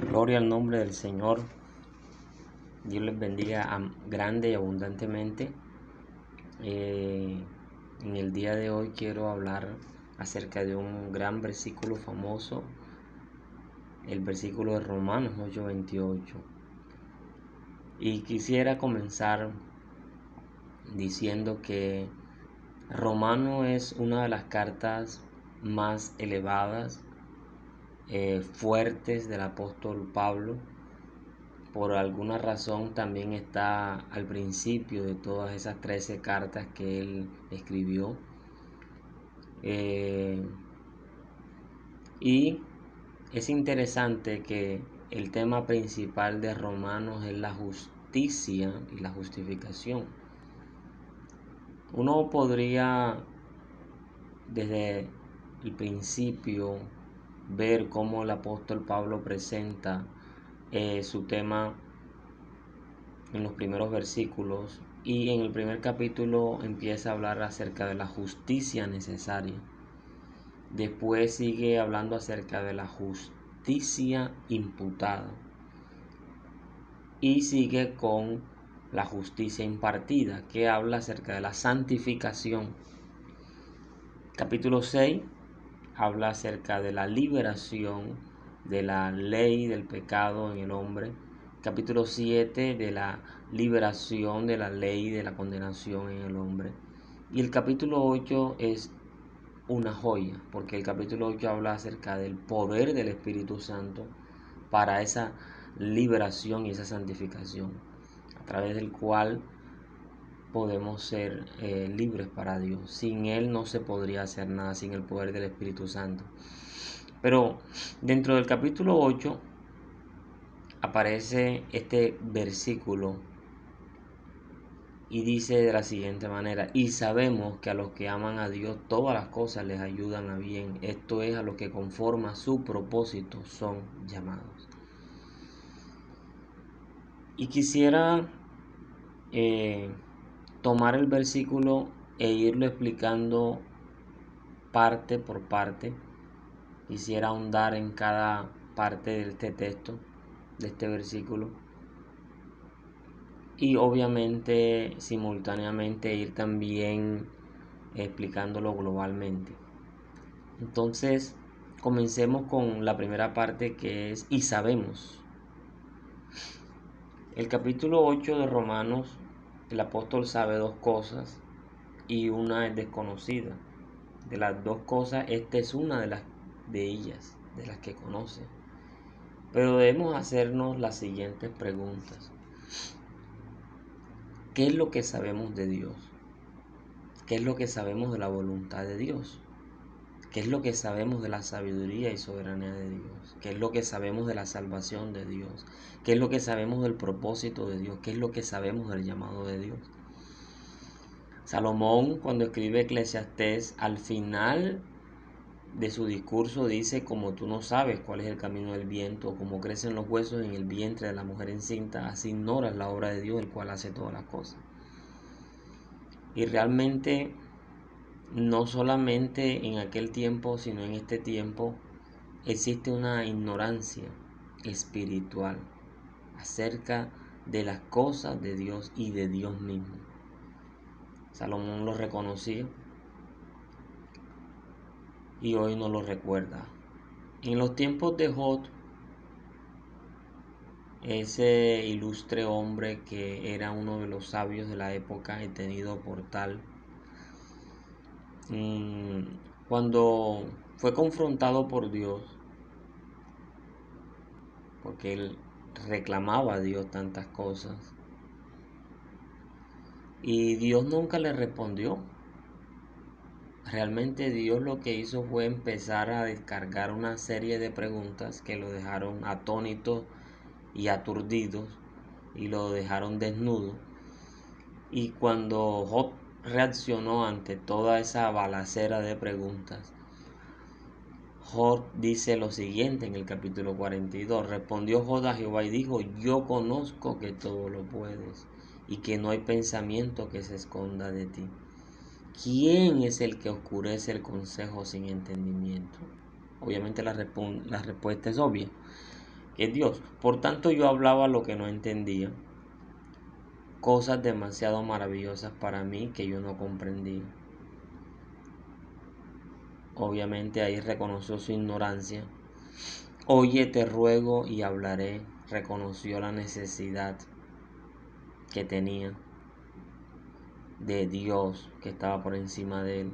Gloria al nombre del Señor. Dios les bendiga grande y abundantemente. En el día de hoy quiero hablar acerca de un gran versículo famoso, el versículo de Romanos 8:28. Y quisiera comenzar diciendo que Romanos es una de las cartas más elevadas, fuertes del apóstol Pablo. Por alguna razón también está al principio de todas esas 13 cartas que él escribió. Y es interesante que el tema principal de Romanos es la justicia y la justificación. Uno podría desde el principio ver cómo el apóstol Pablo presenta su tema en los primeros versículos, y en el primer capítulo empieza a hablar acerca de la justicia necesaria. Después sigue hablando acerca de la justicia imputada y sigue con la justicia impartida, que habla acerca de la santificación. Capítulo 6 habla acerca de la liberación de la ley del pecado en el hombre. Capítulo 7 de la liberación de la ley de la condenación en el hombre. Y el capítulo 8 es una joya, porque el capítulo 8 habla acerca del poder del Espíritu Santo para esa liberación y esa santificación, a través del cual podemos ser libres para Dios. Sin Él no se podría hacer nada, sin el poder del Espíritu Santo. Pero dentro del capítulo 8 aparece este versículo y dice de la siguiente manera: y sabemos que a los que aman a Dios todas las cosas les ayudan a bien, esto es, a los que conforme a su propósito son llamados. Y quisiera tomar el versículo e irlo explicando parte por parte. Quisiera ahondar en cada parte de este texto, de este versículo, y obviamente simultáneamente ir también explicándolo globalmente. Entonces, comencemos con la primera parte, que es y sabemos. El capítulo 8 de Romanos, el apóstol sabe dos cosas y una es desconocida. De las dos cosas, esta es una de ellas, de las que conoce. Pero debemos hacernos las siguientes preguntas. ¿Qué es lo que sabemos de Dios? ¿Qué es lo que sabemos de la voluntad de Dios? ¿Qué es lo que sabemos de la sabiduría y soberanía de Dios? ¿Qué es lo que sabemos de la salvación de Dios? ¿Qué es lo que sabemos del propósito de Dios? ¿Qué es lo que sabemos del llamado de Dios? Salomón, cuando escribe Eclesiastés, al final de su discurso dice: como tú no sabes cuál es el camino del viento, o como crecen los huesos en el vientre de la mujer encinta, así ignoras la obra de Dios, el cual hace todas las cosas. Y realmente no solamente en aquel tiempo, sino en este tiempo, existe una ignorancia espiritual acerca de las cosas de Dios y de Dios mismo. Salomón lo reconocía y hoy no lo recuerda. En los tiempos de Job, ese ilustre hombre que era uno de los sabios de la época y tenido por tal, cuando fue confrontado por Dios, porque él reclamaba a Dios tantas cosas, y Dios nunca le respondió. Realmente Dios lo que hizo fue empezar a descargar una serie de preguntas que lo dejaron atónitos y aturdidos y lo dejaron desnudo. Y cuando Job reaccionó ante toda esa balacera de preguntas, Job dice lo siguiente en el capítulo 42: respondió Job a Jehová y dijo: yo conozco que todo lo puedes y que no hay pensamiento que se esconda de ti. ¿Quién es el que oscurece el consejo sin entendimiento? Obviamente la respuesta es obvia. que es Dios. Por tanto, yo hablaba lo que no entendía, cosas demasiado maravillosas para mí que yo no comprendía. Obviamente ahí reconoció su ignorancia. Oye, te ruego y hablaré. Reconoció la necesidad que tenía de Dios que estaba por encima de él.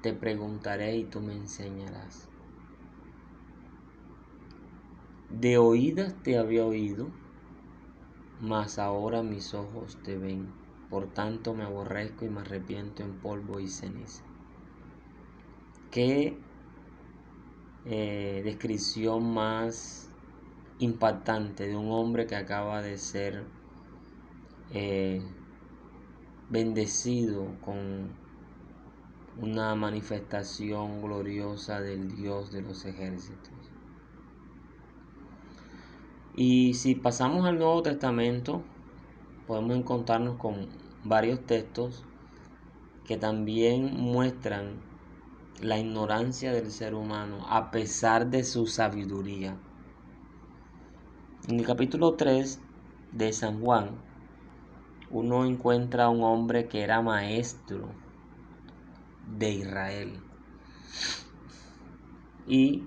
Te preguntaré y tú me enseñarás. De oídas te había oído, mas ahora mis ojos te ven. Por tanto me aborrezco y me arrepiento en polvo y ceniza. Qué descripción más impactante de un hombre que acaba de ser bendecido con una manifestación gloriosa del Dios de los ejércitos. Y si pasamos al Nuevo Testamento, podemos encontrarnos con varios textos que también muestran la ignorancia del ser humano a pesar de su sabiduría. En el capítulo 3 de San Juan, uno encuentra a un hombre que era maestro de Israel y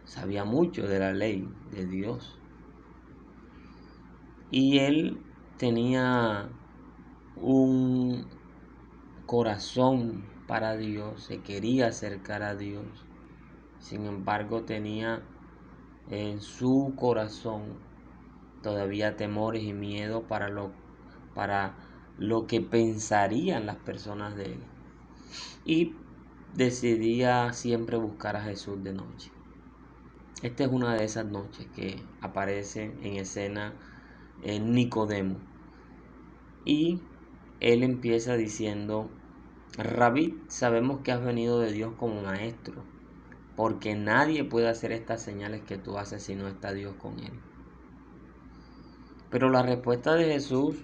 sabía mucho de la ley de Dios. Y él tenía un corazón para Dios, se quería acercar a Dios. Sin embargo, tenía en su corazón todavía temores y miedo para lo que pensarían las personas de él. Y decidía siempre buscar a Jesús de noche. Esta es una de esas noches que aparece en escena Nicodemo. Y él empieza diciendo: Rabí, sabemos que has venido de Dios como maestro, porque nadie puede hacer estas señales que tú haces si no está Dios con él. Pero la respuesta de Jesús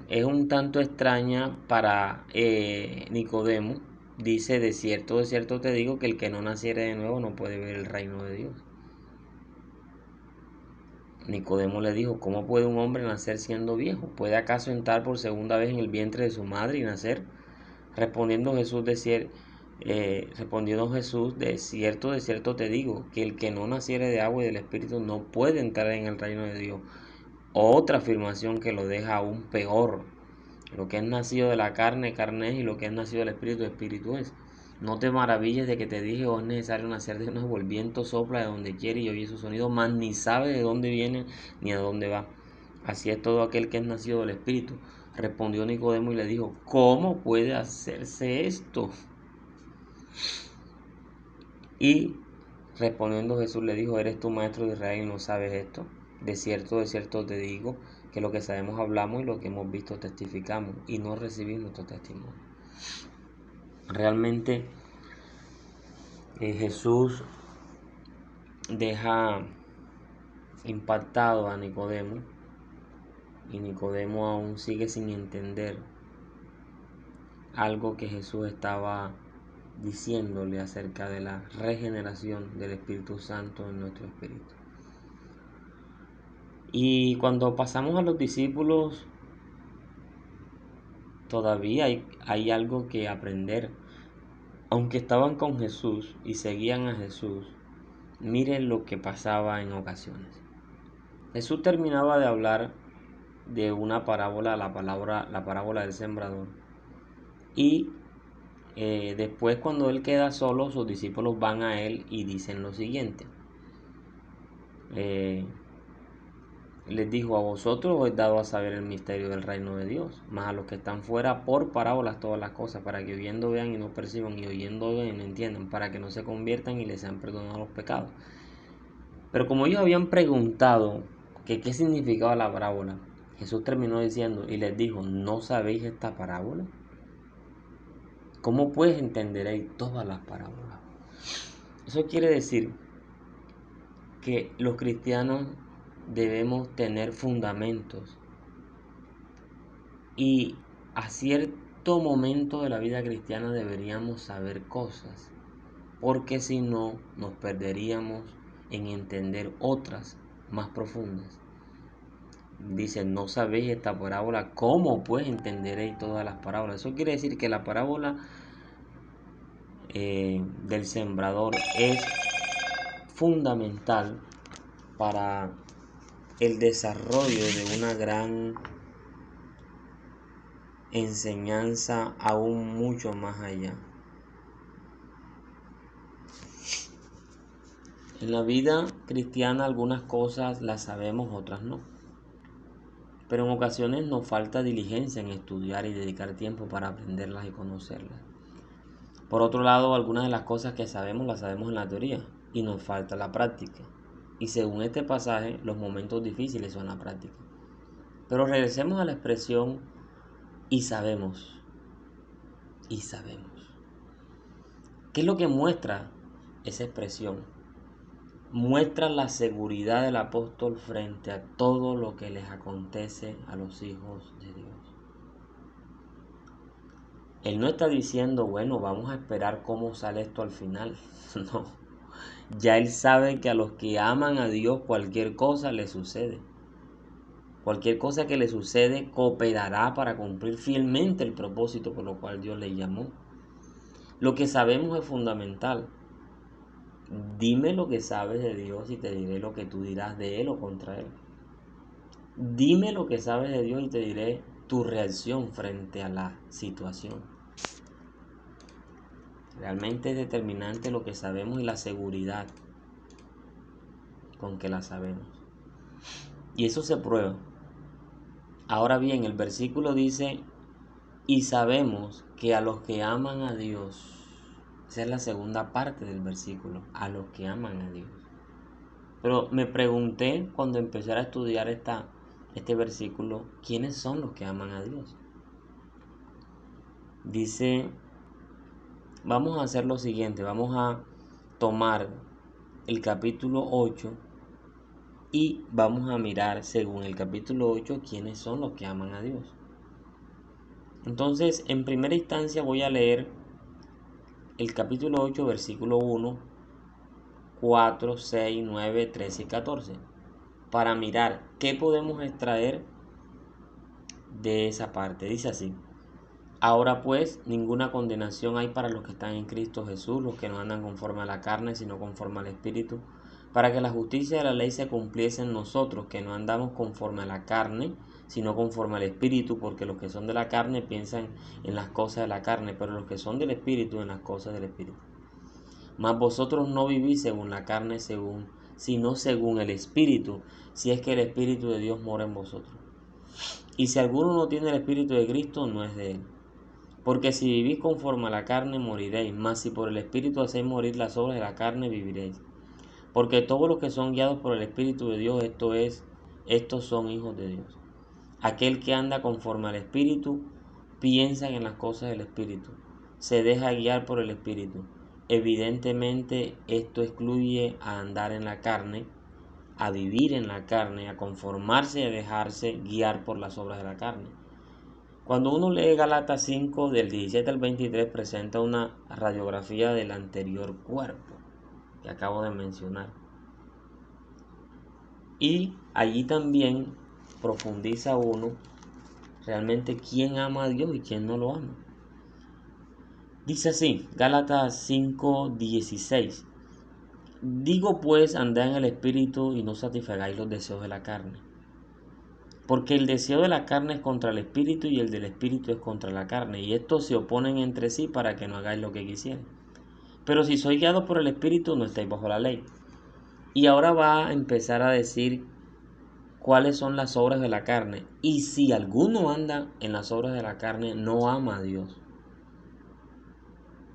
es un tanto extraña para Nicodemo. Dice: de cierto te digo que el que no naciere de nuevo no puede ver el reino de Dios. Nicodemo le dijo: ¿cómo puede un hombre nacer siendo viejo? ¿Puede acaso entrar por segunda vez en el vientre de su madre y nacer? Respondiendo Jesús, de cierto te digo, que el que no naciere de agua y del Espíritu no puede entrar en el reino de Dios. Otra afirmación que lo deja aún peor: lo que es nacido de la carne, carne es, y lo que es nacido del Espíritu, Espíritu es. No te maravilles de que te dije: es necesario nacer de nuevo. El viento sopla de donde quiere y oye su sonido, mas ni sabe de dónde viene ni a dónde va. Así es todo aquel que es nacido del Espíritu. Respondió Nicodemo y le dijo: ¿cómo puede hacerse esto? Y respondiendo Jesús le dijo: ¿eres tú maestro de Israel y no sabes esto? De cierto te digo, que lo que sabemos hablamos y lo que hemos visto testificamos, y no recibís nuestro testimonio. Realmente Jesús deja impactado a Nicodemo, y Nicodemo aún sigue sin entender algo que Jesús estaba diciéndole acerca de la regeneración del Espíritu Santo en nuestro espíritu. Y cuando pasamos a los discípulos, todavía hay algo que aprender. Aunque estaban con Jesús y seguían a Jesús, miren lo que pasaba en ocasiones. Jesús terminaba de hablar de una parábola, la parábola del sembrador. Y después, cuando él queda solo, sus discípulos van a él y dicen lo siguiente. Les dijo: a vosotros os he dado a saber el misterio del reino de Dios, mas a los que están fuera por parábolas todas las cosas, para que oyendo vean y no perciban, y oyendo vean y no entiendan, para que no se conviertan y les sean perdonados los pecados. Pero como ellos habían preguntado que qué significaba la parábola, Jesús terminó diciendo y les dijo: ¿no sabéis esta parábola? ¿Cómo pues entenderéis todas las parábolas? Eso quiere decir que los cristianos debemos tener fundamentos, y a cierto momento de la vida cristiana deberíamos saber cosas, porque si no nos perderíamos en entender otras más profundas. Dice, no sabéis esta parábola, ¿cómo pues entenderéis todas las parábolas? Eso quiere decir que la parábola del sembrador es fundamental para el desarrollo de una gran enseñanza aún mucho más allá. En la vida cristiana algunas cosas las sabemos, otras no. Pero en ocasiones nos falta diligencia en estudiar y dedicar tiempo para aprenderlas y conocerlas. Por otro lado, algunas de las cosas que sabemos las sabemos en la teoría y nos falta la práctica. Y según este pasaje, los momentos difíciles son la práctica. Pero regresemos a la expresión y sabemos. Y sabemos. ¿Qué es lo que muestra esa expresión? Muestra la seguridad del apóstol frente a todo lo que les acontece a los hijos de Dios. Él no está diciendo, bueno, vamos a esperar cómo sale esto al final. No. Ya él sabe que a los que aman a Dios cualquier cosa le sucede. Cualquier cosa que le sucede cooperará para cumplir fielmente el propósito por lo cual Dios le llamó. Lo que sabemos es fundamental. Dime lo que sabes de Dios y te diré lo que tú dirás de Él o contra Él. Dime lo que sabes de Dios y te diré tu reacción frente a la situación. Realmente es determinante lo que sabemos y la seguridad con que la sabemos. Y eso se prueba. Ahora bien, el versículo dice, y sabemos que a los que aman a Dios, esa es la segunda parte del versículo, a los que aman a Dios. Pero me pregunté cuando empecé a estudiar este versículo, ¿quiénes son los que aman a Dios? Dice, vamos a hacer lo siguiente, vamos a tomar el capítulo 8 y vamos a mirar según el capítulo 8 quiénes son los que aman a Dios. Entonces, en primera instancia voy a leer el capítulo 8, versículo 1, 4, 6, 9, 13 y 14, para mirar qué podemos extraer de esa parte. Dice así, ahora pues ninguna condenación hay para los que están en Cristo Jesús, los que no andan conforme a la carne, sino conforme al Espíritu, para que la justicia de la ley se cumpliese en nosotros, que no andamos conforme a la carne, sino conforme al Espíritu, porque los que son de la carne piensan en las cosas de la carne, pero los que son del Espíritu en las cosas del Espíritu. Mas vosotros no vivís según la carne, sino según el Espíritu, si es que el Espíritu de Dios mora en vosotros. Y si alguno no tiene el Espíritu de Cristo, no es de él. Porque si vivís conforme a la carne, moriréis, mas si por el Espíritu hacéis morir las obras de la carne, viviréis. Porque todos los que son guiados por el Espíritu de Dios, estos son hijos de Dios. Aquel que anda conforme al Espíritu, piensa en las cosas del Espíritu, se deja guiar por el Espíritu. Evidentemente esto excluye a andar en la carne, a vivir en la carne, a conformarse y a dejarse guiar por las obras de la carne. Cuando uno lee Gálatas 5 del 17 al 23 presenta una radiografía del anterior cuerpo que acabo de mencionar. Y allí también profundiza uno realmente quién ama a Dios y quién no lo ama. Dice así, Gálatas 5:16. Digo pues, andad en el Espíritu y no satisfagáis los deseos de la carne. Porque el deseo de la carne es contra el Espíritu y el del Espíritu es contra la carne. Y estos se oponen entre sí para que no hagáis lo que quisieran. Pero si sois guiados por el Espíritu, no estáis bajo la ley. Y ahora va a empezar a decir cuáles son las obras de la carne. Y si alguno anda en las obras de la carne, no ama a Dios.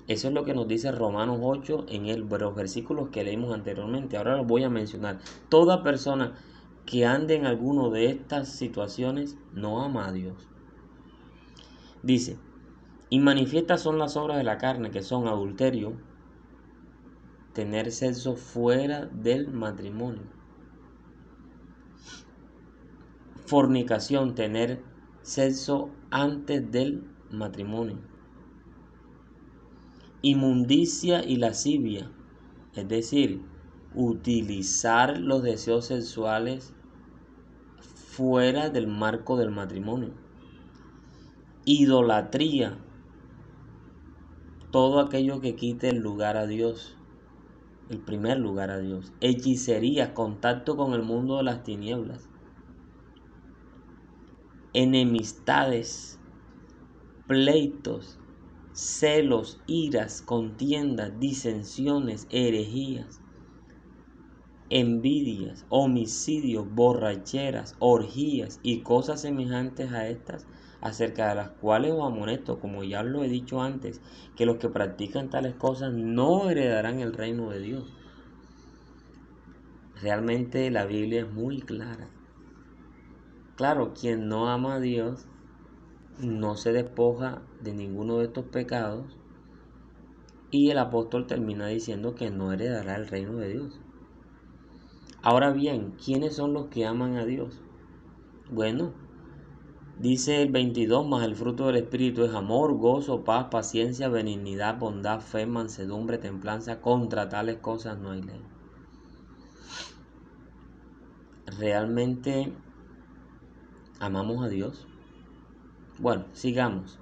Eso es lo que nos dice Romanos 8 en los versículos que leímos anteriormente. Ahora los voy a mencionar. Toda persona que ande en alguno de estas situaciones no ama a Dios. Dice, y manifiestas son las obras de la carne, que son adulterio, tener sexo fuera del matrimonio, fornicación, tener sexo antes del matrimonio, inmundicia y lascivia, es decir, utilizar los deseos sexuales fuera del marco del matrimonio. Idolatría, todo aquello que quite el lugar a Dios, el primer lugar a Dios. Hechicería, contacto con el mundo de las tinieblas. Enemistades, pleitos, celos, iras, contiendas, disensiones, herejías, envidias, homicidios, borracheras, orgías y cosas semejantes a estas, acerca de las cuales os amonesto, como ya lo he dicho antes, que los que practican tales cosas no heredarán el reino de Dios. Realmente la Biblia es muy clara. Claro, quien no ama a Dios no se despoja de ninguno de estos pecados, y el apóstol termina diciendo que no heredará el reino de Dios. Ahora bien, ¿quiénes son los que aman a Dios? Bueno, dice el 22, mas el fruto del Espíritu es amor, gozo, paz, paciencia, benignidad, bondad, fe, mansedumbre, templanza. Contra tales cosas no hay ley. ¿Realmente amamos a Dios? Bueno, sigamos.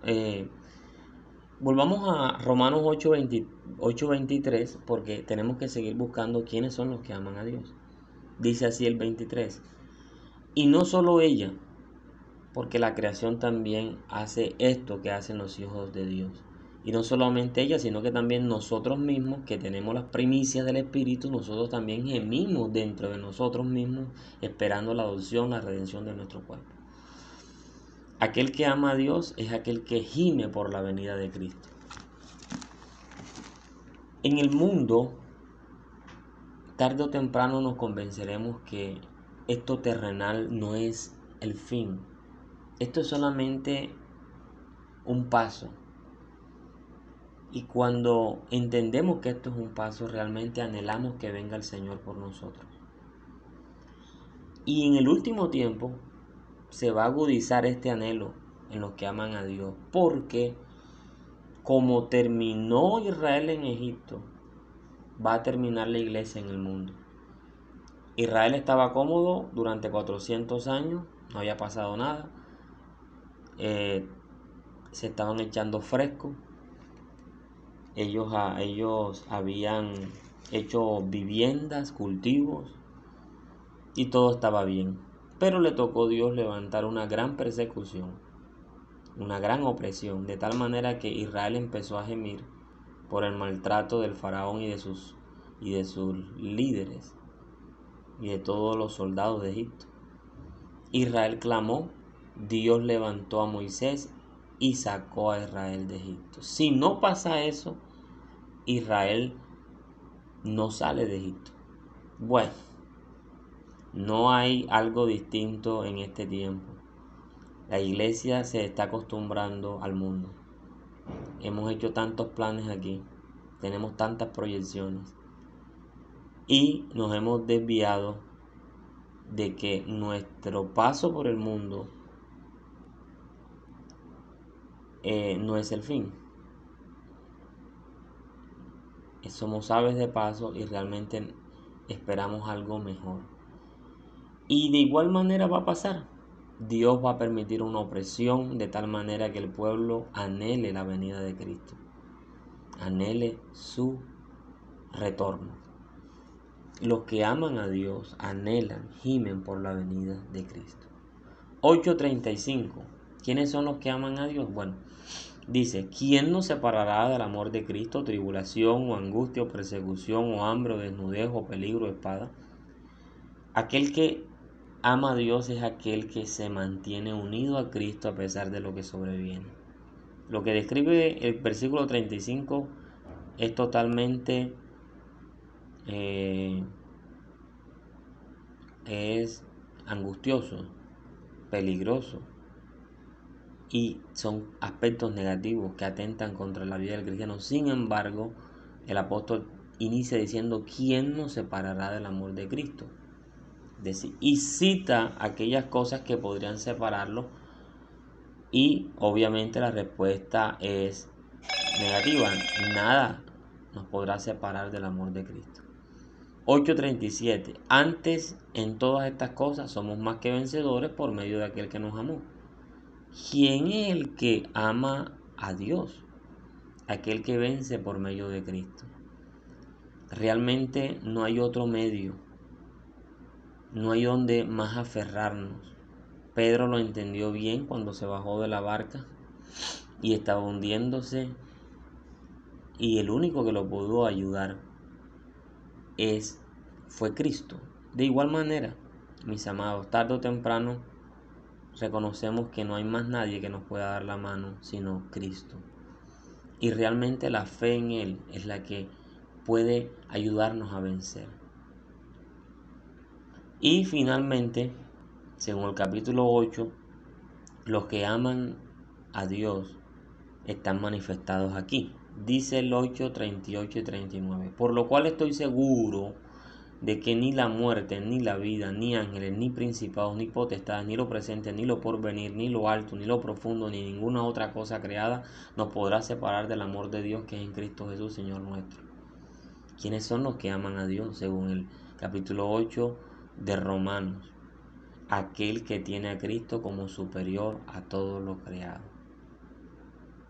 Volvamos a Romanos 8:23, porque tenemos que seguir buscando quiénes son los que aman a Dios. Dice así el 23. Y no solo ella, porque la creación también hace esto que hacen los hijos de Dios. Y no solamente ella, sino que también nosotros mismos, que tenemos las primicias del Espíritu, nosotros también gemimos dentro de nosotros mismos, esperando la adopción, la redención de nuestro cuerpo. Aquel que ama a Dios es aquel que gime por la venida de Cristo. En el mundo, tarde o temprano nos convenceremos que esto terrenal no es el fin. Esto es solamente un paso. Y cuando entendemos que esto es un paso, realmente anhelamos que venga el Señor por nosotros. Y en el último tiempo se va a agudizar este anhelo en los que aman a Dios, porque como terminó Israel en Egipto, va a terminar la iglesia en el mundo. Israel estaba cómodo durante 400 años, no había pasado nada, se estaban echando fresco, ellos habían hecho viviendas, cultivos, y todo estaba bien. Pero le tocó a Dios levantar una gran persecución, una gran opresión, de tal manera que Israel empezó a gemir por el maltrato del faraón y de sus líderes y de todos los soldados de Egipto. Israel clamó, Dios levantó a Moisés y sacó a Israel de Egipto. Si no pasa eso, Israel no sale de Egipto. Bueno, no hay algo distinto en este tiempo. La iglesia se está acostumbrando al mundo. Hemos hecho tantos planes aquí, tenemos tantas proyecciones y nos hemos desviado de que nuestro paso por el mundo no es el fin. Somos aves de paso y realmente esperamos algo mejor. Y de igual manera va a pasar. Dios va a permitir una opresión de tal manera que el pueblo anhele la venida de Cristo, anhele su retorno. Los que aman a Dios anhelan, gimen por la venida de Cristo. 8:35. ¿Quiénes son los que aman a Dios? Bueno, dice, ¿quién nos separará del amor de Cristo? Tribulación o angustia o persecución o hambre o desnudez o peligro o espada. Aquel que ama a Dios es aquel que se mantiene unido a Cristo a pesar de lo que sobreviene. Lo que describe el versículo 35 es totalmente es angustioso, peligroso, y son aspectos negativos que atentan contra la vida del cristiano. Sin embargo, el apóstol inicia diciendo, ¿quién nos separará del amor de Cristo? Y cita aquellas cosas que podrían separarlo, y obviamente la respuesta es negativa. Nada nos podrá separar del amor de Cristo. 8:37. Antes en todas estas cosas somos más que vencedores por medio de aquel que nos amó. ¿Quién es el que ama a Dios? Aquel que vence por medio de Cristo. Realmente no hay otro medio, no hay donde más aferrarnos. Pedro lo entendió bien cuando se bajó de la barca y estaba hundiéndose, y el único que lo pudo ayudar fue Cristo. De igual manera, mis amados, tarde o temprano reconocemos que no hay más nadie que nos pueda dar la mano sino Cristo. Y realmente la fe en Él es la que puede ayudarnos a vencer. Y finalmente, según el capítulo 8, los que aman a Dios están manifestados aquí. Dice el 8, 38 y 39. Por lo cual estoy seguro de que ni la muerte, ni la vida, ni ángeles, ni principados, ni potestades, ni lo presente, ni lo porvenir, ni lo alto, ni lo profundo, ni ninguna otra cosa creada nos podrá separar del amor de Dios que es en Cristo Jesús, Señor nuestro. ¿Quiénes son los que aman a Dios? Según el capítulo 8 de Romanos. Aquel que tiene a Cristo como superior a todo lo creado.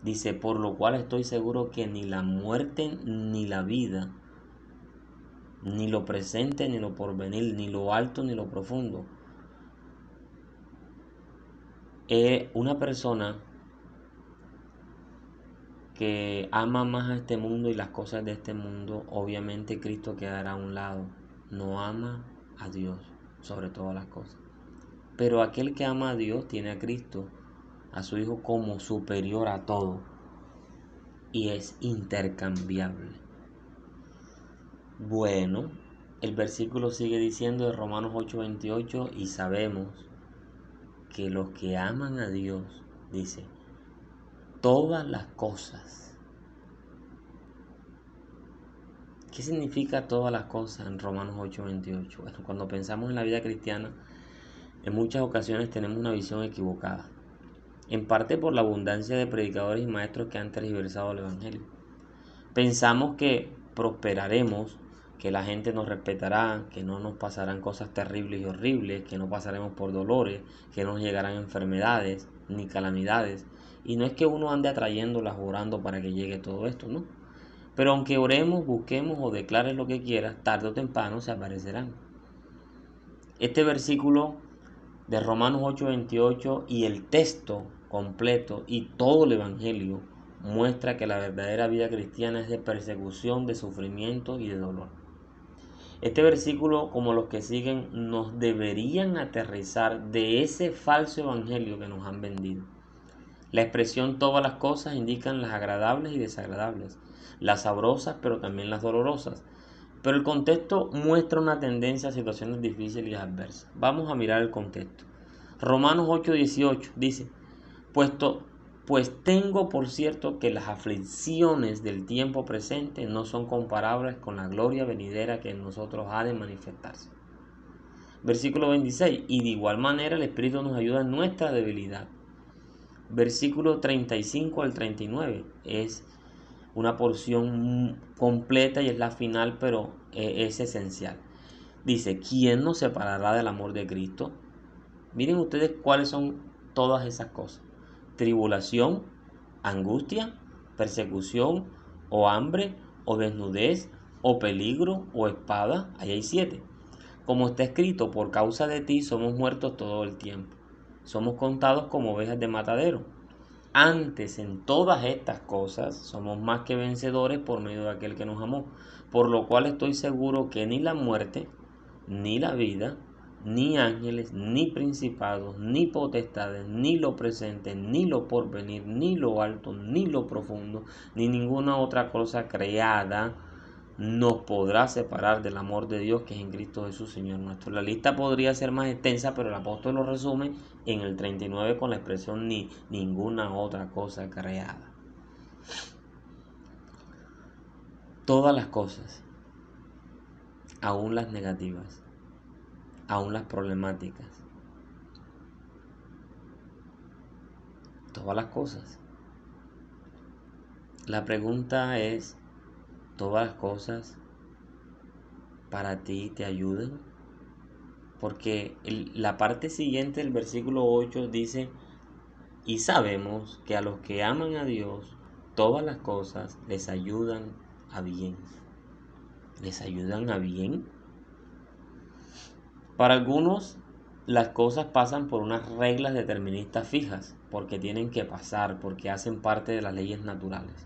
Dice, por lo cual estoy seguro que ni la muerte, ni la vida, ni lo presente, ni lo porvenir, ni lo alto, ni lo profundo. Una persona que ama más a este mundo y las cosas de este mundo, obviamente Cristo quedará a un lado. No ama a Dios sobre todas las cosas. Pero aquel que ama a Dios tiene a Cristo, a su Hijo, como superior a todo. Y es intercambiable. Bueno, el versículo sigue diciendo de Romanos 8:28, y sabemos que los que aman a Dios, dice, todas las cosas. ¿Qué significa todas las cosas en Romanos 8:28? Bueno, cuando pensamos en la vida cristiana, en muchas ocasiones tenemos una visión equivocada, en parte por la abundancia de predicadores y maestros que han tergiversado el Evangelio. Pensamos que prosperaremos, que la gente nos respetará, que no nos pasarán cosas terribles y horribles, que no pasaremos por dolores, que no nos llegarán enfermedades ni calamidades. Y no es que uno ande atrayéndolas orando para que llegue todo esto, ¿no? Pero aunque oremos, busquemos o declares lo que quieras, tarde o temprano se aparecerán. Este versículo de Romanos 8:28 y el texto completo y todo el Evangelio muestra que la verdadera vida cristiana es de persecución, de sufrimiento y de dolor. Este versículo, como los que siguen, nos deberían aterrizar de ese falso evangelio que nos han vendido. La expresión todas las cosas indican las agradables y desagradables, las sabrosas pero también las dolorosas. Pero el contexto muestra una tendencia a situaciones difíciles y adversas. Vamos a mirar el contexto. Romanos 8:18 dice, pues tengo por cierto que las aflicciones del tiempo presente no son comparables con la gloria venidera que en nosotros ha de manifestarse. Versículo 26, y de igual manera el Espíritu nos ayuda en nuestra debilidad. Versículo 35 al 39 es una porción completa y es la final, pero es esencial. Dice, ¿quién nos separará del amor de Cristo? Miren ustedes cuáles son todas esas cosas. Tribulación, angustia, persecución, o hambre, o desnudez, o peligro, o espada. Ahí hay 7. Como está escrito, por causa de ti somos muertos todo el tiempo. Somos contados como ovejas de matadero. Antes, en todas estas cosas, somos más que vencedores por medio de aquel que nos amó. Por lo cual estoy seguro que ni la muerte, ni la vida, ni ángeles, ni principados, ni potestades, ni lo presente, ni lo porvenir, ni lo alto, ni lo profundo, ni ninguna otra cosa creada nos podrá separar del amor de Dios que es en Cristo Jesús, Señor nuestro. La lista podría ser más extensa, pero el apóstol lo resume en el 39 con la expresión ni ninguna otra cosa creada. Todas las cosas, aún las negativas, aún las problemáticas, todas las cosas. La pregunta es, ¿todas las cosas para ti te ayuden? Porque la parte siguiente del versículo 8 dice, y sabemos que a los que aman a Dios, todas las cosas les ayudan a bien. ¿Les ayudan a bien? Para algunos, las cosas pasan por unas reglas deterministas fijas, porque tienen que pasar, porque hacen parte de las leyes naturales.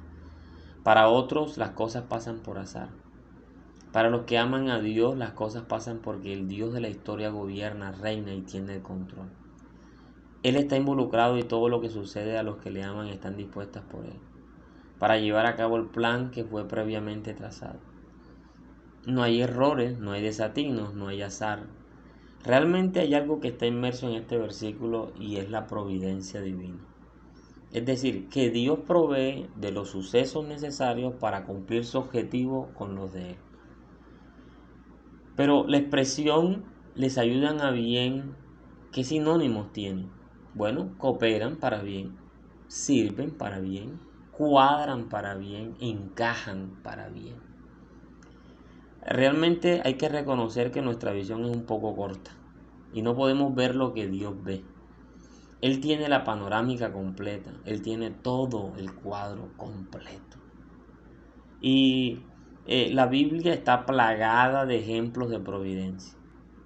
Para otros, las cosas pasan por azar. Para los que aman a Dios, las cosas pasan porque el Dios de la historia gobierna, reina y tiene el control. Él está involucrado y todo lo que sucede a los que le aman están dispuestas por Él, para llevar a cabo el plan que fue previamente trazado. No hay errores, no hay desatinos, no hay azar. Realmente hay algo que está inmerso en este versículo y es la providencia divina. Es decir, que Dios provee de los sucesos necesarios para cumplir su objetivo con los de Él. Pero la expresión les ayudan a bien, ¿qué sinónimos tiene? Bueno, cooperan para bien, sirven para bien, cuadran para bien, encajan para bien. Realmente hay que reconocer que nuestra visión es un poco corta y no podemos ver lo que Dios ve. Él tiene la panorámica completa, Él tiene todo el cuadro completo. Y la Biblia está plagada de ejemplos de providencia.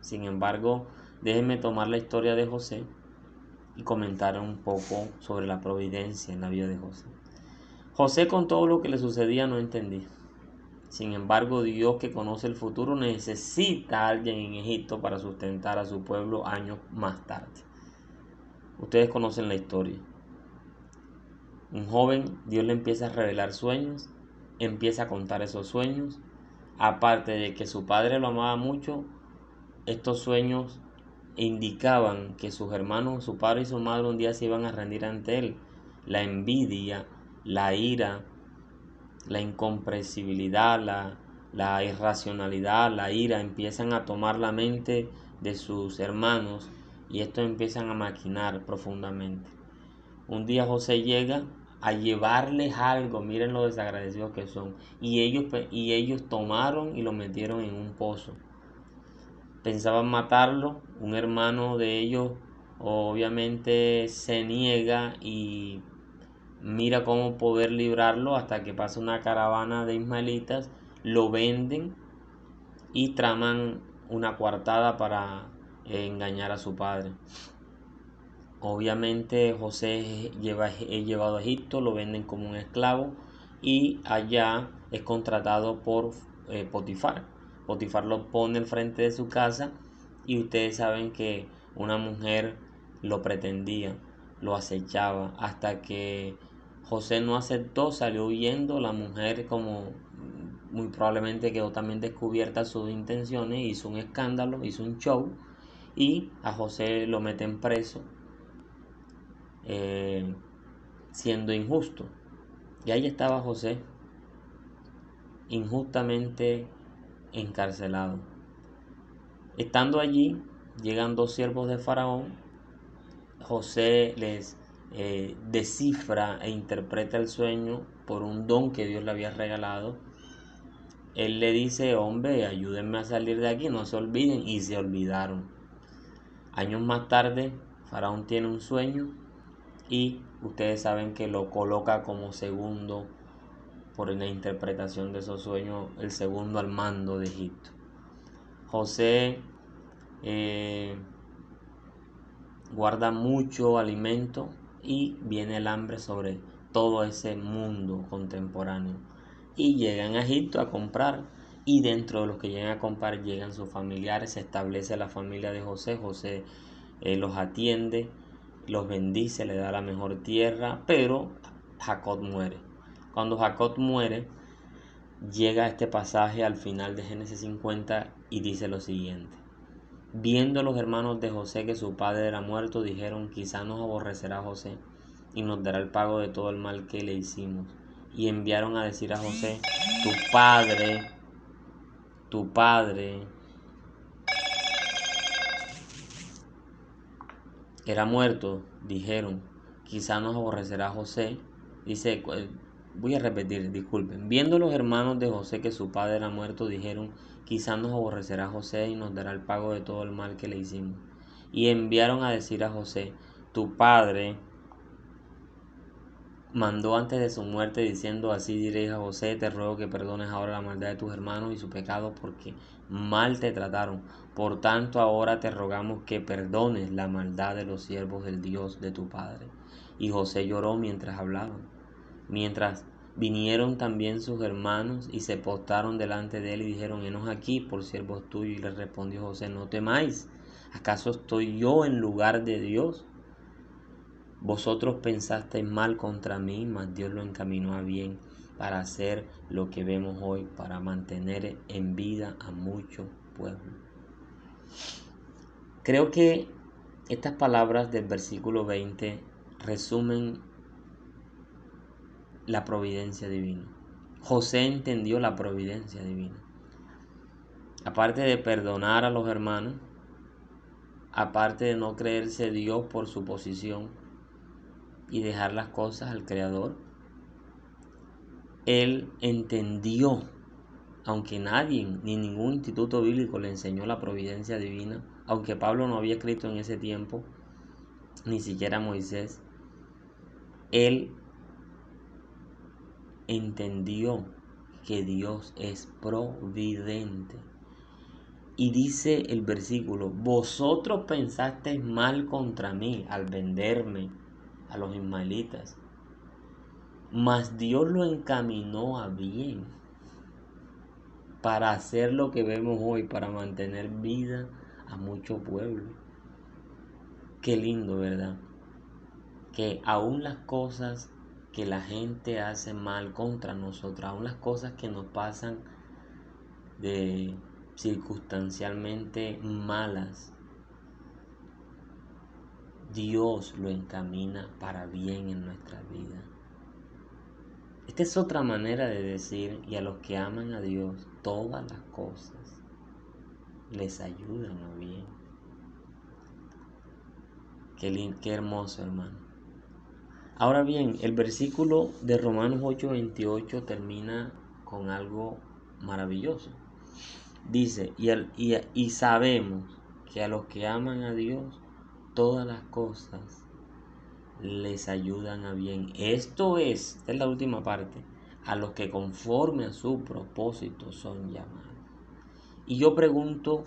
Sin embargo, déjenme tomar la historia de José y comentar un poco sobre la providencia en la vida de José. José, con todo lo que le sucedía, no entendía. Sin embargo, Dios, que conoce el futuro, necesita a alguien en Egipto para sustentar a su pueblo años más tarde. Ustedes conocen la historia. Un joven, Dios le empieza a revelar sueños, empieza a contar esos sueños. Aparte de que su padre lo amaba mucho, estos sueños indicaban que sus hermanos, su padre y su madre un día se iban a rendir ante él. La envidia, la ira, la incomprensibilidad, la irracionalidad, la ira empiezan a tomar la mente de sus hermanos y estos empiezan a maquinar profundamente. Un día José llega a llevarles algo, miren lo desagradecidos que son, y ellos tomaron y lo metieron en un pozo. Pensaban matarlo, un hermano de ellos obviamente se niega y mira cómo poder librarlo hasta que pasa una caravana de ismaelitas, lo venden y traman una coartada para engañar a su padre. Obviamente José es llevado a Egipto, lo venden como un esclavo y allá es contratado por Potifar. Potifar lo pone al frente de su casa y ustedes saben que una mujer lo pretendía, lo acechaba hasta que José no aceptó, salió huyendo. La mujer, como muy probablemente quedó también descubierta sus intenciones, hizo un escándalo, hizo un show y a José lo meten preso. Siendo injusto. Y ahí estaba José, injustamente encarcelado. Estando allí, llegan dos siervos de Faraón. José les descifra e interpreta el sueño por un don que Dios le había regalado. Él le dice: hombre, ayúdenme a salir de aquí, no se olviden. Y se olvidaron. Años más tarde, Faraón tiene un sueño y ustedes saben que lo coloca como segundo por la interpretación de esos sueños, el segundo al mando de Egipto. José guarda mucho alimento y viene el hambre sobre todo ese mundo contemporáneo. Y llegan a Egipto a comprar, y dentro de los que llegan a comprar llegan sus familiares, se establece la familia de José. José los atiende, los bendice, le da la mejor tierra, pero Jacob muere. Cuando Jacob muere, llega este pasaje al final de Génesis 50 y dice lo siguiente: viendo los hermanos de José que su padre era muerto, dijeron: quizá nos aborrecerá José y nos dará el pago de todo el mal que le hicimos. Y enviaron a decir a José: tu padre era muerto. Dijeron: quizá nos aborrecerá José. Dice Voy a repetir, disculpen. Viendo los hermanos de José que su padre era muerto, dijeron, quizás nos aborrecerá José y nos dará el pago de todo el mal que le hicimos. Y enviaron a decir a José, tu padre mandó antes de su muerte diciendo, así diréis a José, te ruego que perdones ahora la maldad de tus hermanos y su pecado porque mal te trataron. Por tanto ahora te rogamos que perdones la maldad de los siervos del Dios de tu padre. Y José lloró mientras hablaban. Mientras vinieron también sus hermanos y se postraron delante de él y dijeron, henos aquí por siervos tuyos. Y le respondió José, no temáis, ¿acaso estoy yo en lugar de Dios? Vosotros pensasteis mal contra mí, mas Dios lo encaminó a bien para hacer lo que vemos hoy, para mantener en vida a muchos pueblos. Creo que estas palabras del versículo 20 resumen la providencia divina. José entendió la providencia divina. Aparte de perdonar a los hermanos, aparte de no creerse Dios por su posición y dejar las cosas al Creador, él entendió, aunque nadie ni ningún instituto bíblico le enseñó la providencia divina, aunque Pablo no había escrito en ese tiempo, ni siquiera Moisés, él entendió que Dios es providente. Y dice el versículo, vosotros pensasteis mal contra mí al venderme a los ismaelitas, mas Dios lo encaminó a bien para hacer lo que vemos hoy, para mantener vida a muchos pueblos. Qué lindo, ¿verdad? Que aún las cosas que la gente hace mal contra nosotros, aún las cosas que nos pasan de circunstancialmente malas, Dios lo encamina para bien en nuestra vida. Esta es otra manera de decir, y a los que aman a Dios, todas las cosas les ayudan a bien. Qué hermoso, hermano. Ahora bien, el versículo de Romanos 8:28 termina con algo maravilloso. Dice, y sabemos que a los que aman a Dios, todas las cosas les ayudan a bien. Esta es la última parte, a los que conforme a su propósito son llamados. Y yo pregunto,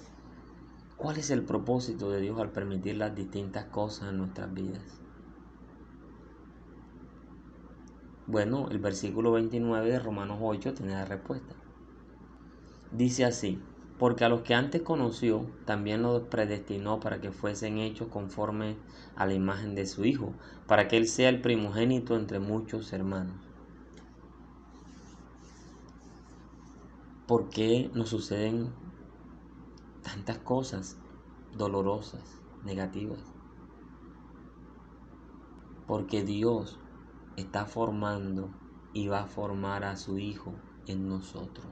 ¿cuál es el propósito de Dios al permitir las distintas cosas en nuestras vidas? Bueno, el versículo 29 de Romanos 8 tiene la respuesta. Dice así, porque a los que antes conoció, también los predestinó para que fuesen hechos conforme a la imagen de su Hijo, para que Él sea el primogénito entre muchos hermanos. ¿Por qué nos suceden tantas cosas dolorosas, negativas? Porque Dios está formando y va a formar a su Hijo en nosotros.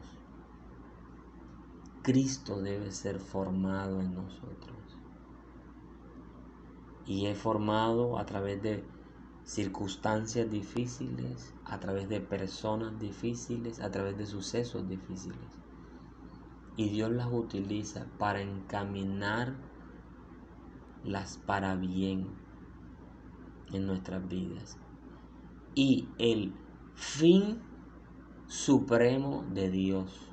Cristo debe ser formado en nosotros. Y es formado a través de circunstancias difíciles, a través de personas difíciles, a través de sucesos difíciles. Y Dios las utiliza para encaminarlas para bien en nuestras vidas. Y el fin supremo de Dios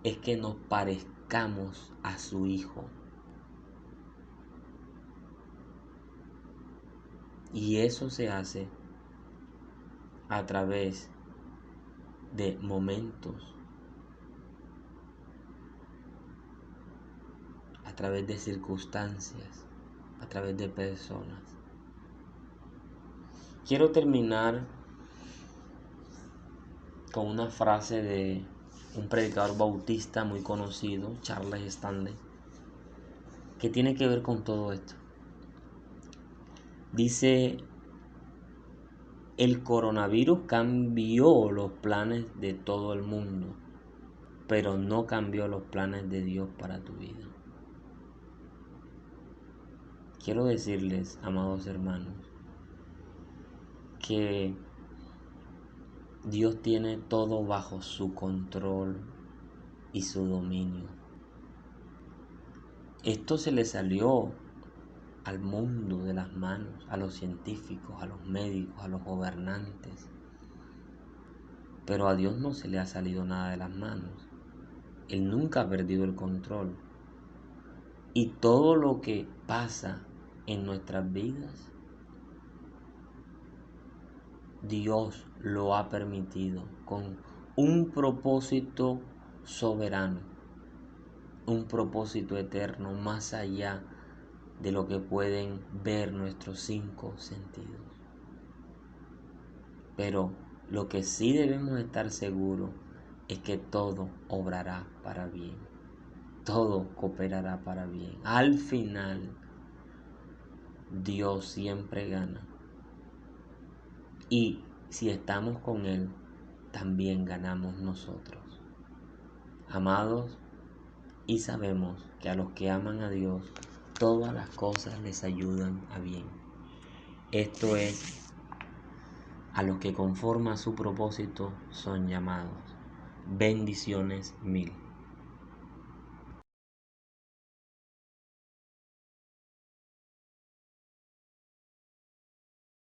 es que nos parezcamos a su Hijo. Y eso se hace a través de momentos, a través de circunstancias, a través de personas. Quiero terminar con una frase de un predicador bautista muy conocido, Charles Stanley, que tiene que ver con todo esto. Dice, el coronavirus cambió los planes de todo el mundo, pero no cambió los planes de Dios para tu vida. Quiero decirles, amados hermanos, que Dios tiene todo bajo su control y su dominio. Esto se le salió al mundo de las manos, a los científicos, a los médicos, a los gobernantes. Pero a Dios no se le ha salido nada de las manos. Él nunca ha perdido el control. Y todo lo que pasa en nuestras vidas, Dios lo ha permitido con un propósito soberano, un propósito eterno más allá de lo que pueden ver nuestros 5 sentidos. Pero lo que sí debemos estar seguros es que todo obrará para bien, todo cooperará para bien. Al final, Dios siempre gana. Y si estamos con Él, también ganamos nosotros. Amados, y sabemos que a los que aman a Dios, todas las cosas les ayudan a bien. Esto es, a los que conforme a su propósito son llamados. Bendiciones mil.